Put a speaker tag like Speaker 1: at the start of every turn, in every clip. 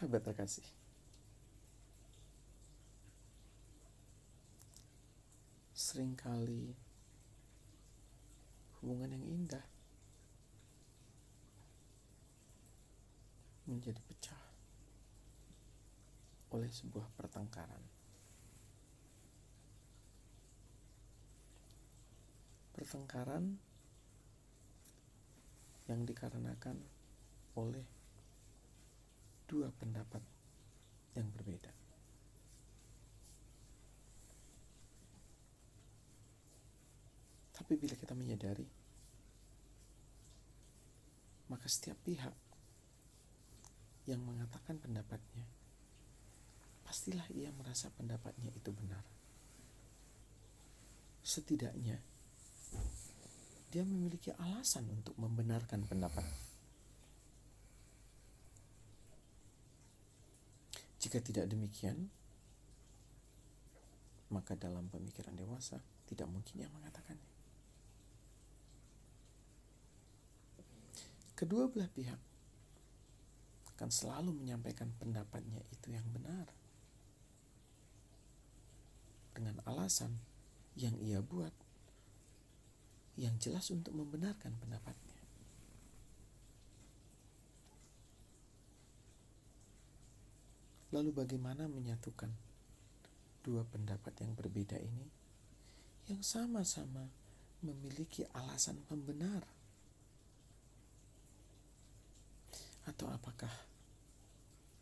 Speaker 1: Sahabat terkasih, seringkali hubungan yang indah menjadi pecah oleh sebuah pertengkaran. Pertengkaran yang dikarenakan oleh dua pendapat yang berbeda. Tapi bila kita menyadari, maka setiap pihak yang mengatakan pendapatnya, pastilah ia merasa pendapatnya itu benar. Setidaknya, dia memiliki alasan untuk membenarkan pendapat. Jika tidak demikian, maka dalam pemikiran dewasa tidak mungkin ia mengatakannya. Kedua belah pihak akan selalu menyampaikan pendapatnya itu yang benar, dengan alasan yang ia buat yang jelas untuk membenarkan pendapatnya. Lalu bagaimana menyatukan dua pendapat yang berbeda ini yang sama-sama memiliki alasan pembenar? Atau apakah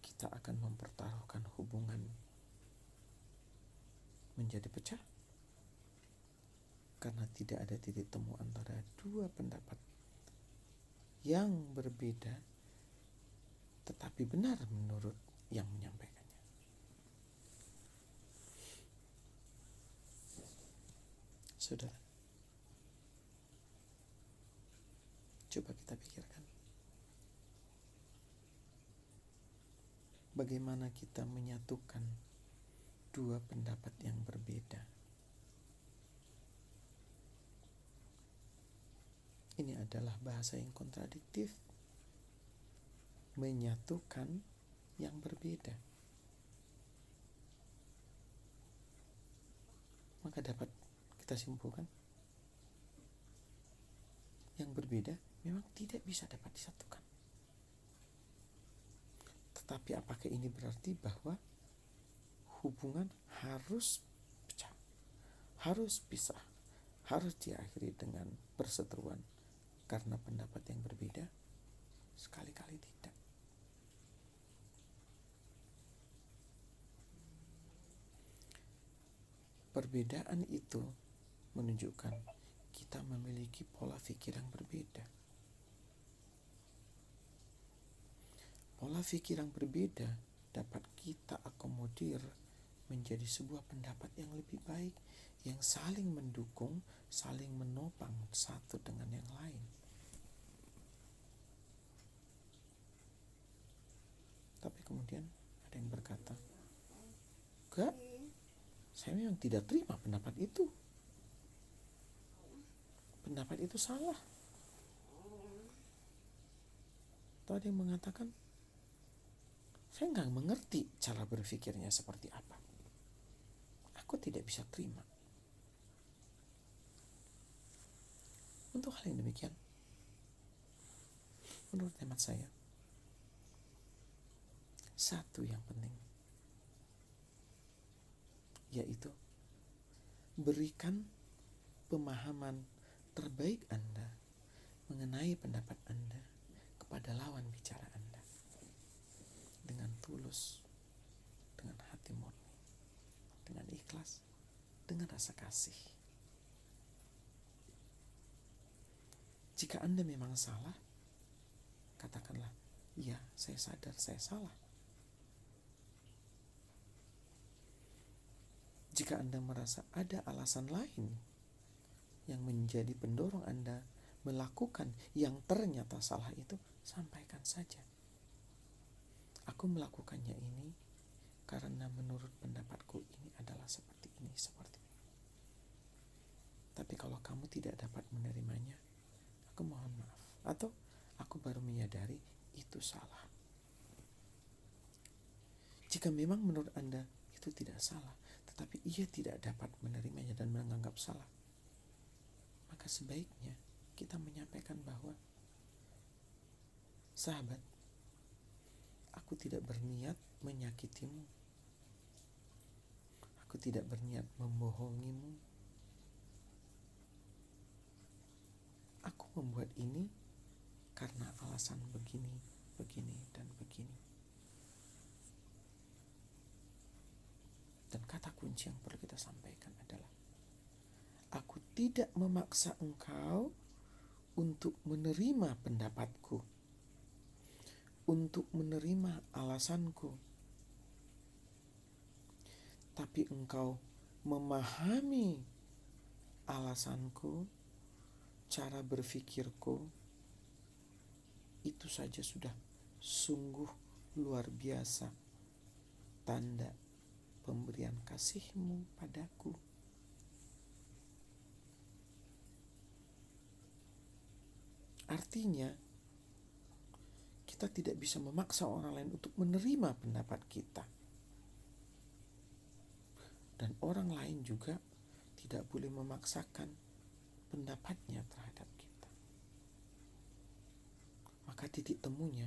Speaker 1: kita akan mempertaruhkan hubungan menjadi pecah karena tidak ada titik temu antara dua pendapat yang berbeda tetapi benar menurut yang menyampaikannya? Saudara, coba kita pikirkan, bagaimana kita menyatukan dua pendapat yang berbeda. Ini adalah bahasa yang kontradiktif. Menyatukan yang berbeda. Maka dapat kita simpulkan, yang berbeda memang tidak bisa dapat disatukan. Tetapi apakah ini berarti bahwa hubungan harus pecah, harus pisah, harus diakhiri dengan perseteruan karena pendapat yang berbeda? Sekali-kali tidak. Perbedaan itu menunjukkan kita memiliki pola pikir yang berbeda. Pola pikir yang berbeda dapat kita akomodir menjadi sebuah pendapat yang lebih baik, yang saling mendukung, saling menopang satu dengan yang lain. Tapi kemudian ada yang berkata, enggak, saya memang tidak terima pendapat itu. Pendapat itu salah. Atau ada yang mengatakan, saya nggak mengerti cara berpikirnya seperti apa. Aku tidak bisa terima. Untuk hal yang demikian, menurut hemat saya, satu yang penting, yaitu berikan pemahaman terbaik Anda mengenai pendapat Anda kepada lawan bicara Anda dengan tulus, dengan hati murni, dengan ikhlas, dengan rasa kasih. Jika Anda memang salah, katakanlah, iya, saya sadar saya salah. Jika Anda merasa ada alasan lain yang menjadi pendorong Anda melakukan yang ternyata salah itu, sampaikan saja. Aku melakukannya ini karena menurut pendapatku ini adalah seperti ini, seperti ini. Tapi kalau kamu tidak dapat menerimanya, aku mohon maaf. Atau aku baru menyadari itu salah. Jika memang menurut Anda itu tidak salah, tetapi ia tidak dapat menerimanya dan menganggap salah, maka sebaiknya kita menyampaikan bahwa, sahabat, aku tidak berniat menyakitimu. Aku tidak berniat membohongimu. Aku membuat ini karena alasan begini, begini, dan begini. Dan kata kunci yang perlu kita sampaikan adalah, aku tidak memaksa engkau untuk menerima pendapatku, untuk menerima alasanku, tapi engkau memahami alasanku, cara berpikirku, itu saja sudah sungguh luar biasa tanda pemberian kasih-Mu padaku. Artinya, kita tidak bisa memaksa orang lain untuk menerima pendapat kita. Dan orang lain juga tidak boleh memaksakan pendapatnya terhadap kita. Maka titik temunya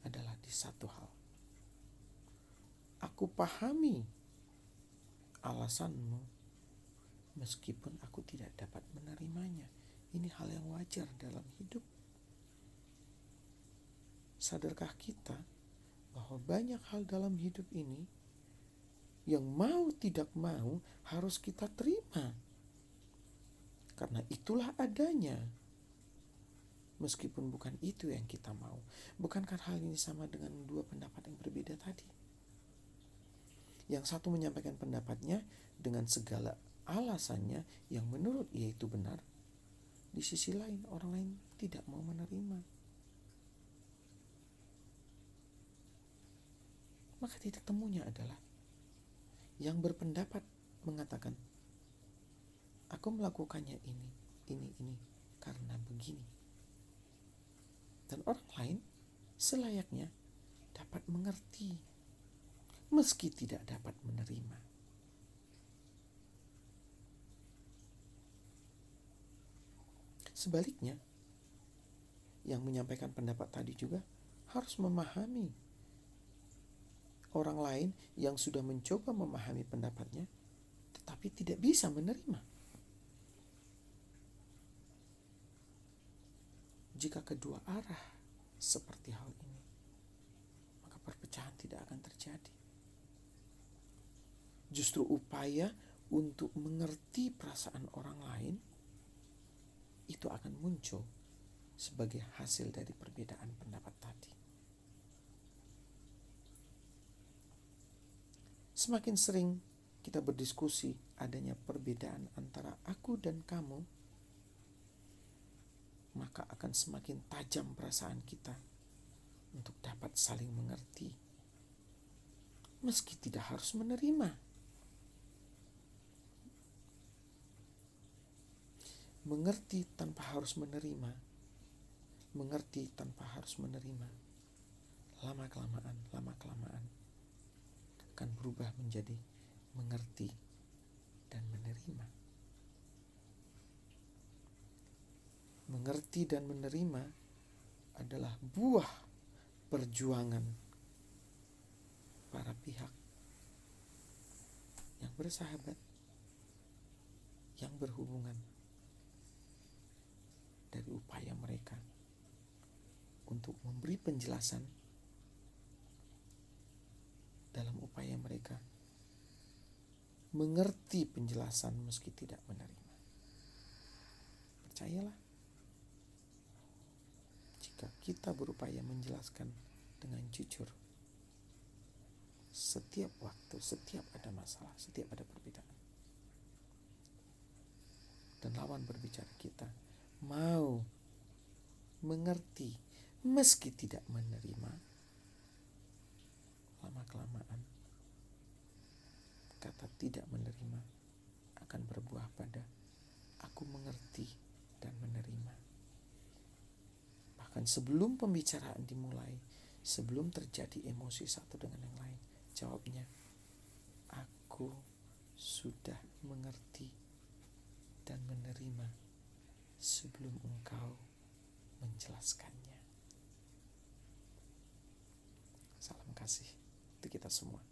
Speaker 1: adalah di satu hal. Aku pahami alasanmu meskipun aku tidak dapat menerimanya. Ini hal yang wajar dalam hidup. Sadarkah kita bahwa banyak hal dalam hidup ini yang mau tidak mau harus kita terima, karena itulah adanya, meskipun bukan itu yang kita mau. Bukankah hal ini sama dengan dua pendapat yang berbeda tadi? Yang satu menyampaikan pendapatnya dengan segala alasannya yang menurut ia itu benar. Di sisi lain, orang lain tidak mau menerima. Maka titik temunya adalah, yang berpendapat mengatakan, aku melakukannya ini karena begini. Dan orang lain selayaknya dapat mengerti, meski tidak dapat menerima. Sebaliknya, yang menyampaikan pendapat tadi juga harus memahami orang lain yang sudah mencoba memahami pendapatnya, tetapi tidak bisa menerima. Jika kedua arah seperti hal ini, maka perpecahan tidak akan terjadi. Justru upaya untuk mengerti perasaan orang lain itu akan muncul sebagai hasil dari perbedaan pendapat tadi. Semakin sering kita berdiskusi adanya perbedaan antara aku dan kamu, maka akan semakin tajam perasaan kita untuk dapat saling mengerti, meski tidak harus menerima. Mengerti tanpa harus menerima, mengerti tanpa harus menerima, lama-kelamaan akan berubah menjadi mengerti dan menerima. Mengerti dan menerima adalah buah perjuangan para pihak yang bersahabat, yang berhubungan, dari upaya mereka untuk memberi penjelasan dalam upaya mereka mengerti penjelasan meski tidak menerima. Percayalah, jika kita berupaya menjelaskan dengan jujur, setiap waktu, setiap ada masalah, setiap ada perbedaan, dan lawan berbicara kita mau mengerti meski tidak menerima, lama-kelamaan kata tidak menerima akan berbuah pada aku mengerti dan menerima. Bahkan sebelum pembicaraan dimulai, sebelum terjadi emosi satu dengan yang lain, jawabnya, aku sudah mengerti dan menerima sebelum engkau menjelaskannya. Salam kasih untuk kita semua.